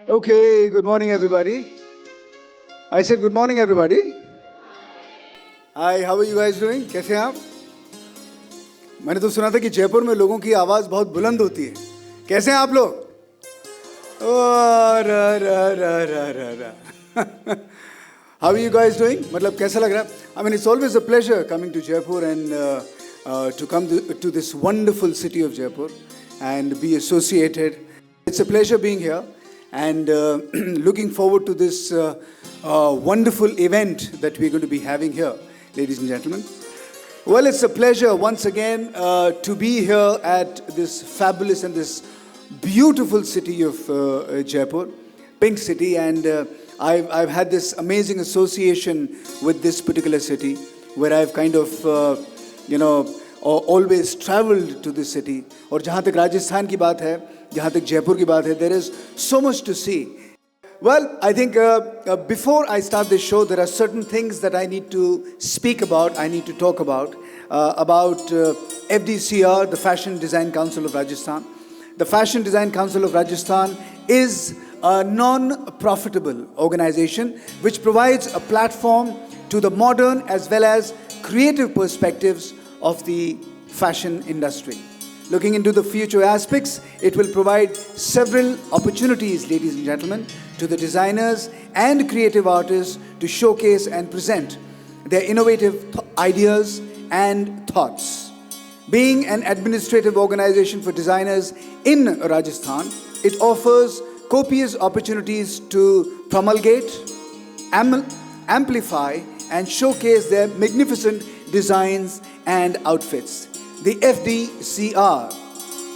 Okay, good morning, everybody. I said good morning, everybody. Hi, how are you guys doing? कैसे हैं आप? मैंने तो सुना था कि जयपुर में लोगों की आवाज़ बहुत बुलंद होती है. कैसे हैं आप लोग? Oh, ra, ra, ra, ra, ra, ra. How are you guys doing? मतलब कैसा लग रहा है? I mean, it's always a pleasure coming to Jaipur and to come to this wonderful city of Jaipur and be associated. It's a pleasure being here and looking forward to this wonderful event that we're going to be having here, ladies and gentlemen. Well, it's a pleasure once again to be here at this fabulous and this beautiful city of Jaipur, Pink City, and I've had this amazing association with this particular city where I've kind of, always traveled to this city. और जहाँ तक राजस्थान की बात है, जहाँ तक जयपुर की बात है, there is so much to see. Well, I think before I start this show, there are certain things that I need to speak about, I need to talk about FDCR, the Fashion Design Council of Rajasthan. The Fashion Design Council of Rajasthan is a non-profitable organization which provides a platform to the modern as well as creative perspectives of the fashion industry. Looking into the future aspects, it will provide several opportunities, ladies and gentlemen, to the designers and creative artists to showcase and present their innovative ideas and thoughts. Being an administrative organization for designers in Rajasthan, it offers copious opportunities to promulgate, amplify, and showcase their magnificent designs and outfits. The FDCR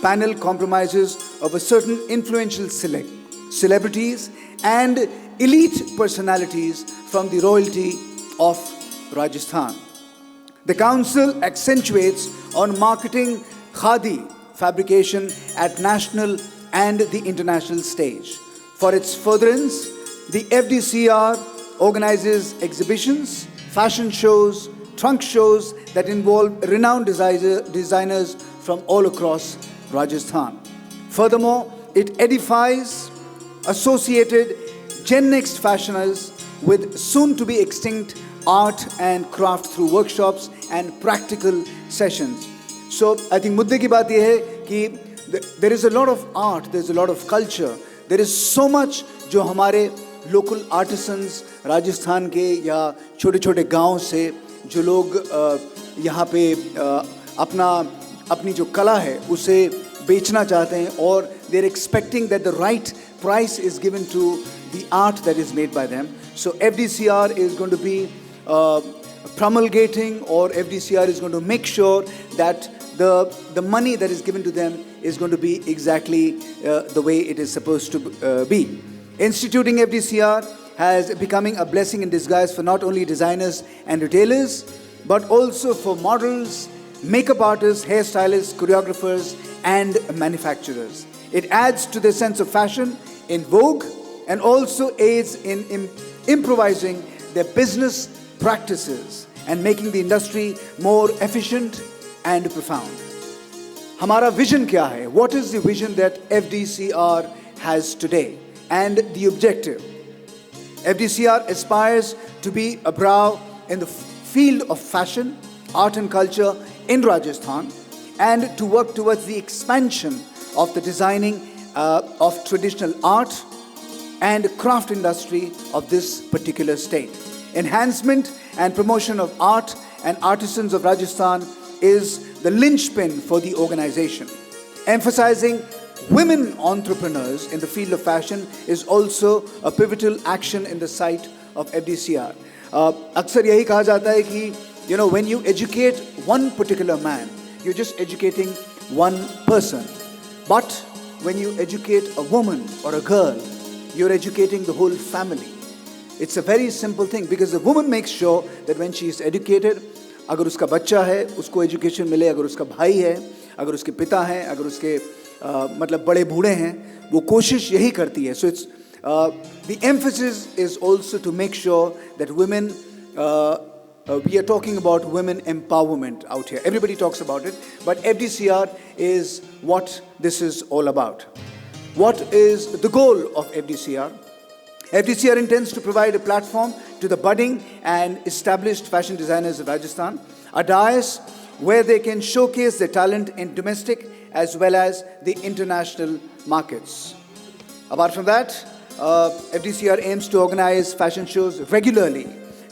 panel comprises of a certain influential celebrities and elite personalities from the royalty of Rajasthan. The council accentuates on marketing khadi fabrication at national and the international stage. For its furtherance, the FDCR organizes exhibitions, fashion shows, trunk shows that involve renowned designers from all across Rajasthan. Furthermore, it edifies associated Gen Next fashioners with soon to be extinct art and craft through workshops and practical sessions. So I think मुद्दे की बात यह है कि there is a lot of art, there is a lot of culture, there is so much जो हमारे local artisans Rajasthan के या छोटे छोटे गांव से जो लोग यहाँ पे अपनी जो कला है उसे बेचना चाहते हैं और they are expecting that the right price is given to the art that is made by them. So FDCR is going to be promulgating, or FDCR is going to make sure that the money that is given to them is going to be exactly the way it is supposed to be. Instituting FDCR has becoming a blessing in disguise for not only designers and retailers, but also for models, makeup artists, hairstylists, choreographers, and manufacturers. It adds to their sense of fashion in vogue and also aids in improvising their business practices and making the industry more efficient and profound. हमारा vision क्या है? What is the vision that FDCR has today and the objective? FDCR aspires to be a brow in the field of fashion, art and culture in Rajasthan, and to work towards the expansion of the designing of traditional art and craft industry of this particular state. Enhancement and promotion of art and artisans of Rajasthan is the linchpin for the organization. Emphasizing women entrepreneurs in the field of fashion is also a pivotal action in the sight of FDCR. अक्सर यही कहा जाता है कि when you educate one particular man, you're just educating one person. But when you educate a woman or a girl, you're educating the whole family. It's a very simple thing because the woman makes sure that when she is educated, अगर उसका बच्चा है उसको education मिले, अगर उसका भाई है, अगर उसके पिता हैं, अगर उसके मतलब बड़े बूढ़े हैं, वो कोशिश यही करती है. So it's the emphasis is also to make sure that women, we are talking about women empowerment out here. Everybody talks about it, but FDCR is what this is all about. What is the goal of FDCR? FDCR intends to provide a platform to the budding and established fashion designers of Rajasthan, a dais where they can showcase their talent in domestic as well as the international markets. Apart from that, FDCR aims to organize fashion shows regularly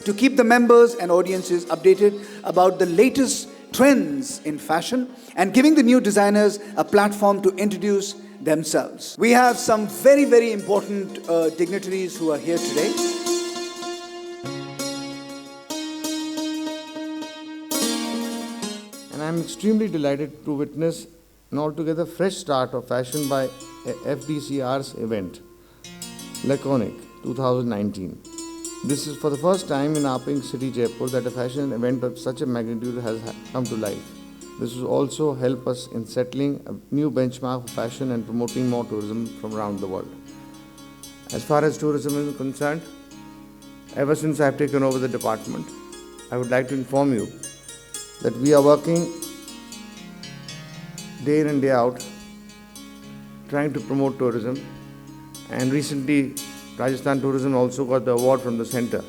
to keep the members and audiences updated about the latest trends in fashion and giving the new designers a platform to introduce themselves. We have some very, very important dignitaries who are here today. And I'm extremely delighted to witness an altogether fresh start of fashion by FDCR's event, Laconic 2019. This is for the first time in our pink city, Jaipur, that a fashion event of such a magnitude has come to life. This will also help us in settling a new benchmark for fashion and promoting more tourism from around the world. As far as tourism is concerned, ever since I have taken over the department, I would like to inform you that we are working day in and day out trying to promote tourism, and recently Rajasthan Tourism also got the award from the centre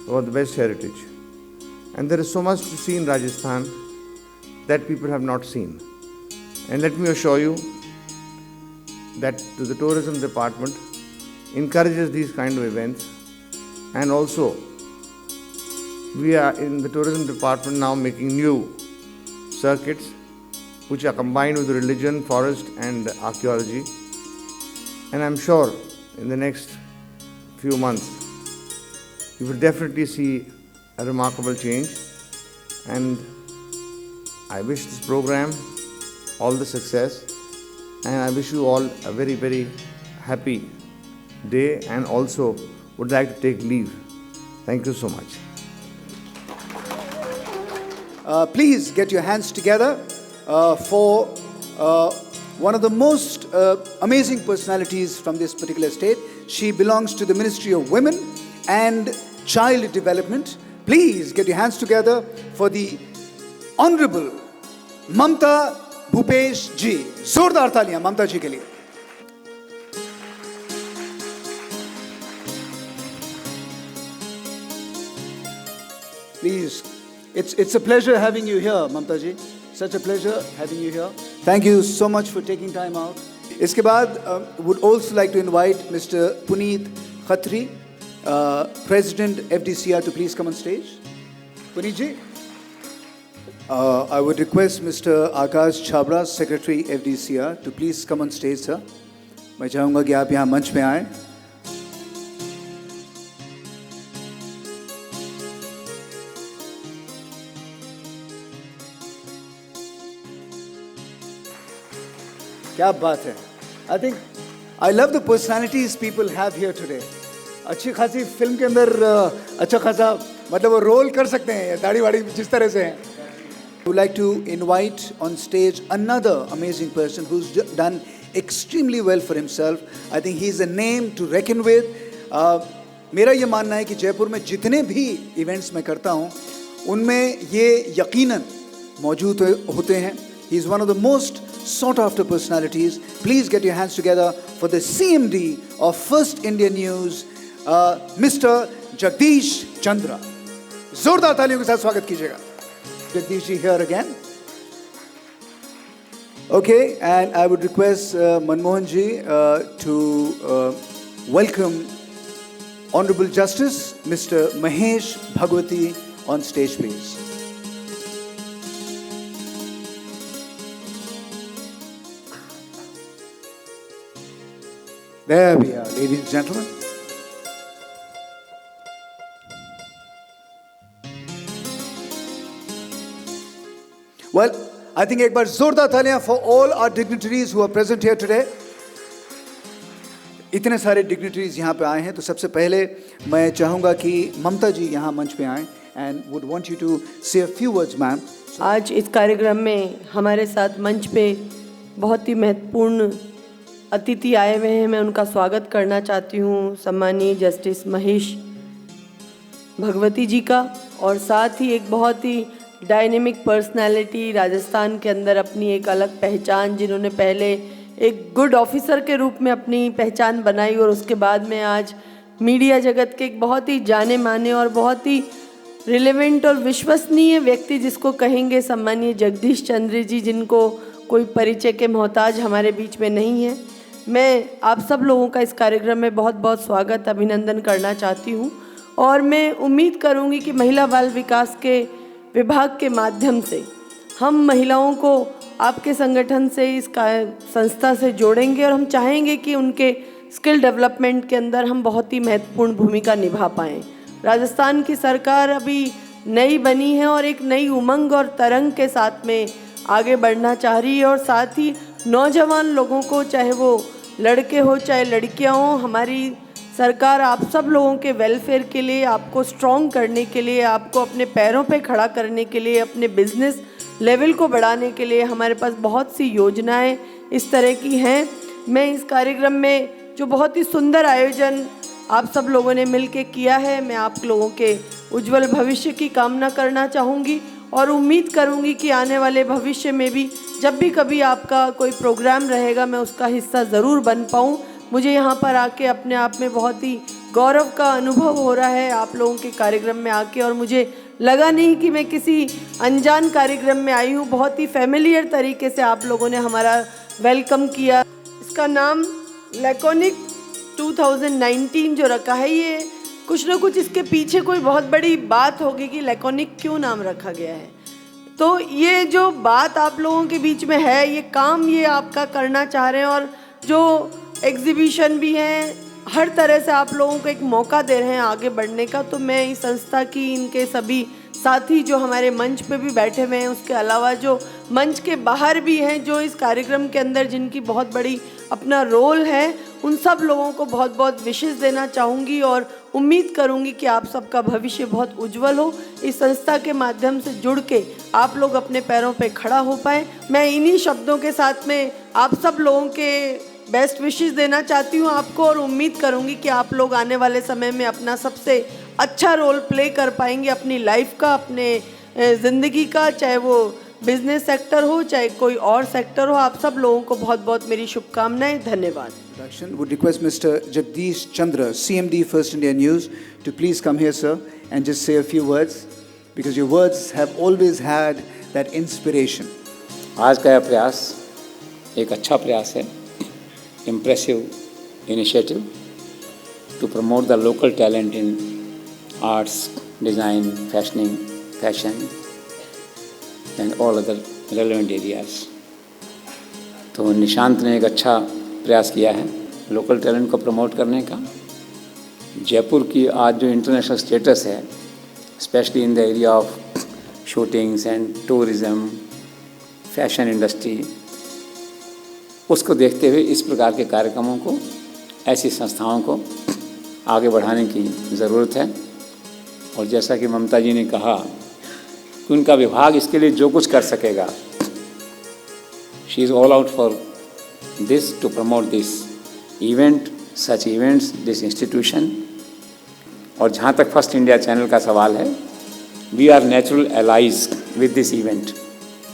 for the best heritage. And there is so much to see in Rajasthan that people have not seen. And let me assure you that the tourism department encourages these kind of events, and also we are in the tourism department now making new circuits which are combined with religion, forest and archaeology. And I'm sure in the next few months you will definitely see a remarkable change, and I wish this program all the success, and I wish you all a very, very happy day, and also would like to take leave. Thank you so much. Please get your hands together for one of the most amazing personalities from this particular state. She belongs to the Ministry of Women and Child Development. Please get your hands together for the Honorable Mamta Bhupesh ji. जोरदार तालियां ममता जी के लिए. Please, it's a pleasure having you here, Mamta ji. Such a pleasure having you here. Thank you so much for taking time out. इसके बाद would also like to invite Mr. Puneet Khatri, President FDCR, to please come on stage. Puneet ji. I would request Mr. Akash Chhabra, Secretary FDCR, to please come on stage, sir. मैं चाहूँगा कि आप यहाँ मंच पे आएं. क्या बात है. I think I love the personalities people have here today. अच्छी खासी फिल्म के अंदर अच्छा खासा मतलब वो रोल कर सकते हैं दाढ़ी वाड़ी जिस तरह से हैं. I would like to invite on stage another amazing person who's done extremely well for himself. I think he's a name to reckon with. मेरा ये मानना है कि जयपुर में जितने भी इवेंट्स मैं करता हूँ उनमें ये यकीनन मौजूद होते हैं. He is one of the most sought after personalities. Please get your hands together for the CMD of First India News, Mr. Jagdish Chandra. जोरदार तालियों के साथ स्वागत कीजिएगा. Jagdish ji here again. Okay, and I would request Manmohan ji to welcome Honorable Justice Mr. Mahesh Bhagwati on stage, please. There we are, ladies and gentlemen. Well, I think एक बार जोरदार तालियां for all our dignitaries who are present here today. इतने सारे dignitaries यहाँ पे आए हैं, तो सबसे पहले मैं चाहूँगा कि ममता जी यहाँ मंच पे आएं. and would want you to say a few words, ma'am. आज इस कार्यक्रम में हमारे साथ मंच पे बहुत ही महत्वपूर्ण अतिथि आए हुए हैं। मैं उनका स्वागत करना चाहती हूँ सम्मानीय जस्टिस महेश भगवती जी का, और साथ ही एक बहुत ही डायनेमिक पर्सनालिटी, राजस्थान के अंदर अपनी एक अलग पहचान, जिन्होंने पहले एक गुड ऑफिसर के रूप में अपनी पहचान बनाई और उसके बाद में आज मीडिया जगत के एक बहुत ही जाने माने और बहुत ही रिलेवेंट और विश्वसनीय व्यक्ति जिसको कहेंगे सम्मानीय जगदीश चंद्र जी, जिनको कोई परिचय के मोहताज हमारे बीच में नहीं है। मैं आप सब लोगों का इस कार्यक्रम में बहुत बहुत स्वागत, अभिनंदन करना चाहती हूँ और मैं उम्मीद करूँगी कि महिला बाल विकास के विभाग के माध्यम से हम महिलाओं को आपके संगठन से, इस संस्था से जोड़ेंगे और हम चाहेंगे कि उनके स्किल डेवलपमेंट के अंदर हम बहुत ही महत्वपूर्ण भूमिका निभा पाएँ। राजस्थान की सरकार अभी नई बनी है और एक नई उमंग और तरंग के साथ में आगे बढ़ना चाह रही है और साथ ही नौजवान लोगों को, चाहे वो लड़के हो चाहे लड़कियां हो, हमारी सरकार आप सब लोगों के वेलफेयर के लिए, आपको स्ट्रॉन्ग करने के लिए, आपको अपने पैरों पे खड़ा करने के लिए, अपने बिजनेस लेवल को बढ़ाने के लिए हमारे पास बहुत सी योजनाएं इस तरह की हैं। मैं इस कार्यक्रम में जो बहुत ही सुंदर आयोजन आप सब लोगों ने मिलके किया है, मैं आप लोगों के उज्जवल भविष्य की कामना करना चाहूँगी और उम्मीद करूँगी कि आने वाले भविष्य में भी जब भी कभी आपका कोई प्रोग्राम रहेगा मैं उसका हिस्सा ज़रूर बन पाऊँ। मुझे यहाँ पर आके अपने आप में बहुत ही गौरव का अनुभव हो रहा है आप लोगों के कार्यक्रम में आके, और मुझे लगा नहीं कि मैं किसी अनजान कार्यक्रम में आई हूँ। बहुत ही फैमिलियर तरीके से आप लोगों ने हमारा वेलकम किया। इसका नाम लैकोनिक 2019 जो रखा है, ये कुछ ना कुछ इसके पीछे कोई बहुत बड़ी बात होगी कि लैकोनिक क्यों नाम रखा गया है। तो ये जो बात आप लोगों के बीच में है, ये काम ये आपका करना चाह रहे हैं और जो एग्जीबिशन भी हैं, हर तरह से आप लोगों को एक मौका दे रहे हैं आगे बढ़ने का। तो मैं इस संस्था की, इनके सभी साथी जो हमारे मंच पे भी बैठे हुए हैं, उसके अलावा जो मंच के बाहर भी हैं, जो इस कार्यक्रम के अंदर जिनकी बहुत बड़ी अपना रोल है, उन सब लोगों को बहुत बहुत विशेष देना चाहूँगी और उम्मीद करूँगी कि आप सबका भविष्य बहुत उज्जवल हो। इस संस्था के माध्यम से जुड़ के आप लोग अपने पैरों पे खड़ा हो पाए। मैं इन्हीं शब्दों के साथ में आप सब लोगों के बेस्ट विशेष देना चाहती हूँ आपको और उम्मीद करूँगी कि आप लोग आने वाले समय में अपना सबसे अच्छा रोल प्ले कर पाएंगे अपनी लाइफ का, अपने ज़िंदगी का, चाहे वो बिजनेस सेक्टर हो चाहे कोई और सेक्टर हो। आप सब लोगों को बहुत बहुत मेरी शुभकामनाएं। धन्यवाद। Would request Mr. Jagdish Chandra, CMD First India News, to please come here, sir, and just say a few words, because your words have always had that inspiration. आज का यह प्रयास एक अच्छा प्रयास है, impressive initiative to promote the local talent in arts, design, fashion and all other relevant areas. तो निशांत ने एक अच्छा प्रयास किया है लोकल टैलेंट को प्रमोट करने का। जयपुर की आज जो इंटरनेशनल स्टेटस है, specially in the area of shootings and tourism, fashion industry, उसको देखते हुए इस प्रकार के कार्यक्रमों को, ऐसी संस्थाओं को आगे बढ़ाने की ज़रूरत है। और जैसा कि ममता जी ने कहा कि उनका विभाग इसके लिए जो कुछ कर सकेगा, she is all out for this to promote this event, such events, this institution. और जहाँ तक फर्स्ट इंडिया चैनल का सवाल है, we are natural allies with this event.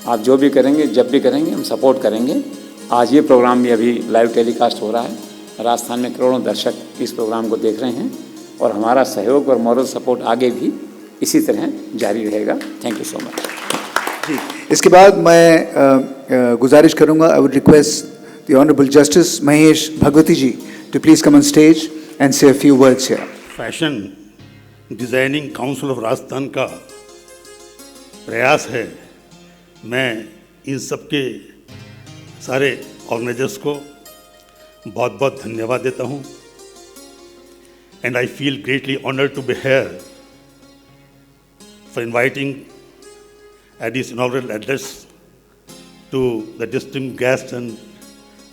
आप जो भी करेंगे, जब भी करेंगे, हम सपोर्ट करेंगे। आज ये प्रोग्राम भी अभी लाइव टेलीकास्ट हो रहा है, राजस्थान में करोड़ों दर्शक इस प्रोग्राम को देख रहे हैं और हमारा सहयोग और मॉरल सपोर्ट आगे भी इसी तरह जारी रहेगा। Thank you so much. जी, इसके बाद मैं गुजारिश करूँगा, I would request the Honorable Justice Mahesh Bhagwati ji to please come on stage and say a few words here. Fashion designing council of Rajasthan का प्रयास है। मैं इन सब के सारे ऑर्गेनाइजर्स को बहुत बहुत धन्यवाद देता हूँ and I feel greatly honoured to be here for inviting at this inaugural address to the distinguished guest and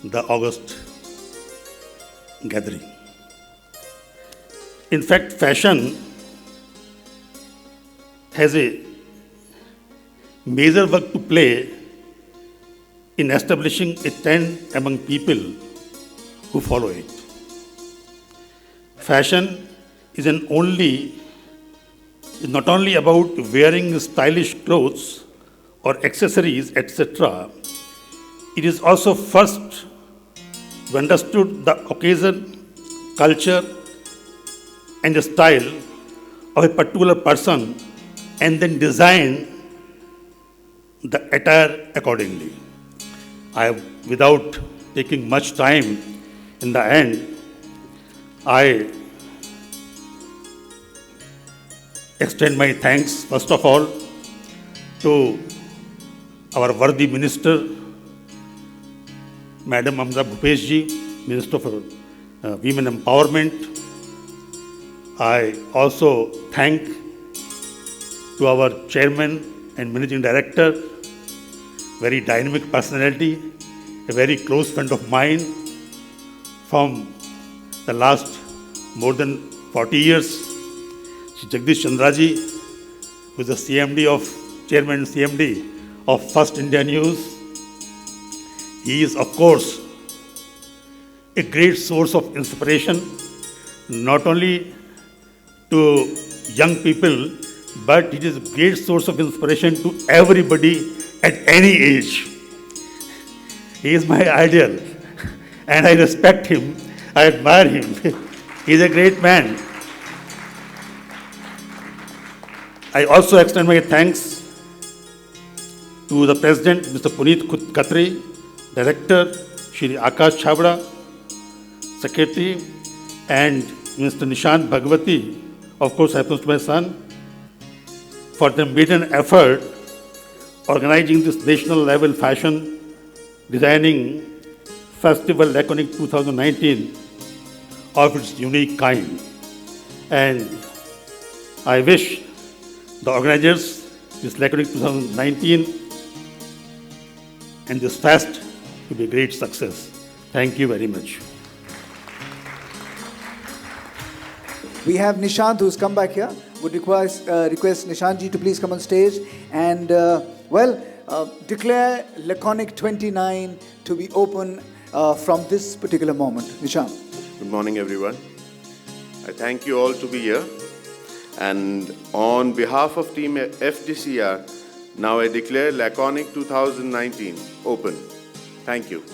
the August gathering. In fact, fashion has a major work to play in establishing a trend among people who follow it. Fashion is not only about wearing stylish clothes or accessories, etc. It is also first we understood the occasion, culture, and the style of a particular person and then design the attire accordingly. Without taking much time, in the end, I extend my thanks, first of all, to our worthy minister, Madam Mamta Bhupesh ji, Minister for Women Empowerment. I also thank to our chairman and managing director, very dynamic personality, a very close friend of mine from the last more than 40 years, Shri Jagdish Chandra ji, who is the chairman and CMD of First India News. He is, of course, a great source of inspiration, not only to young people, but it is a great source of inspiration to everybody at any age. He is my idol, and I respect him, I admire him. He is a great man. I also extend my thanks to the President, Mr. Puneet Khatri, Director, Shri Akash Chabra, Secretary, and Mr. Nishant Bhagwati, of course happens to be my son, for their maiden effort organizing this national level fashion designing festival Laconic 2019 of its unique kind. And I wish the organizers this Laconic 2019 and this fest to be a great success. Thank you very much. We have Nishant who's come back here. Would request Nishant ji to please come on stage and declare Laconic 29 to be open from this particular moment. Nishant. Good morning, everyone. I thank you all to be here. And on behalf of Team FDCR, now I declare Laconic 2019 open. Thank you.